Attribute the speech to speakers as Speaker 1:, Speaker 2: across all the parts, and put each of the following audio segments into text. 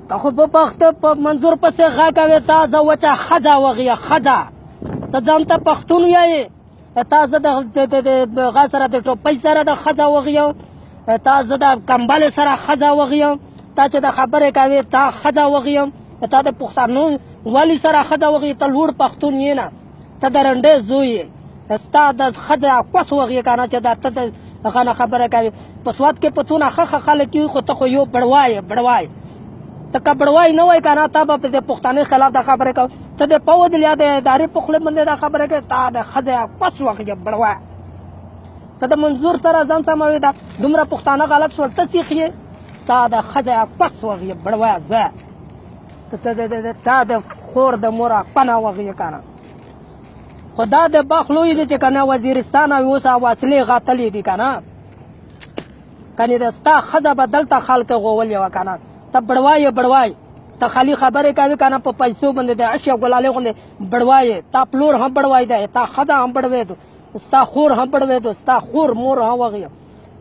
Speaker 1: ته خو په پښتو په منظور پسې غږ کوې تا زه وچه ښځه وغږیه ښځه ته ځان ته پښتون وایې تا زه د غا سره د ټوپۍ سره د ښځه وغږیم تا زه د کمبلې سره ښځه وغږیم تا چې د خبرې کوې تا ښځه وغږیم تا د پښتنو والي سره ښځه وغږي ته لوړ پښتون یې نه ته د رنډې زوی یې ستا د ښځې کوس وغږي که نه چې دا ته د هغه نه خبره کوې په سوات کې په څونه ښه خلک یو خو ته خو یو بړوای یې بړوای ته که بړوای نه وای که نه تا به د پښتنې خلاف دا خبرې کوې ته د پود یا د ادارې په خولې باندې دا خبرې کوې تا د ښځې کوس وغږي بړوای ته د منظور سره ځان سموې دا دومره پښتانه غلط شول ته سیخ یې ستا د ښځې کوس وغږي بړوای زویه تا د خور د مور پنه وغږي که نه خو دا د بخ لوی دی چې که نه وزیرستان او اوس وسلې غاتلې دي که نه کنې د ستا ښځه به دلته خلک غولې وه که نه ته بړوای یې بړوای ته خالي خبرې کوې که نه په پیسو باندې د عشق ګلالې غوندې بړوای یې تا پلور هم بړوای دی تا ښځه هم بړوی دو ستا خور هم بړوی دو ستا خور مور هم وغږي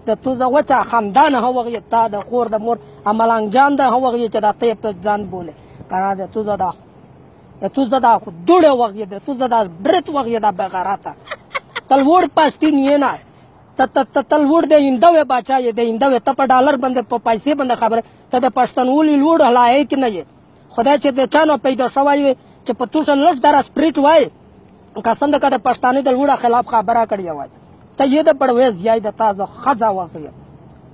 Speaker 1: د تو زه وچه خاندان هم وغږي تا د خور د مور ملنګ جان ده هم وغږي چې دا ته یې په ځان بولې که نه د تو زه دا تو زه دا دوړې وغږي ده تو زه دا برت وغږي ده بغیرته ته لوړ پښتون یې نه ته لوړ د هندوې باچا یې د هندوې ته په ډالر باندې په پیسې باندې خبره ته د پښتونولي لوړ لایق نه یې خدای چې د چا نه پیدا شوی وي چې په توشه لږ دره سپریټ وای قسم ده که د پښتانه د لوړه خلاف خبره کړې وای ته یې د بړوې زیای د تا زه ښځه وغږیم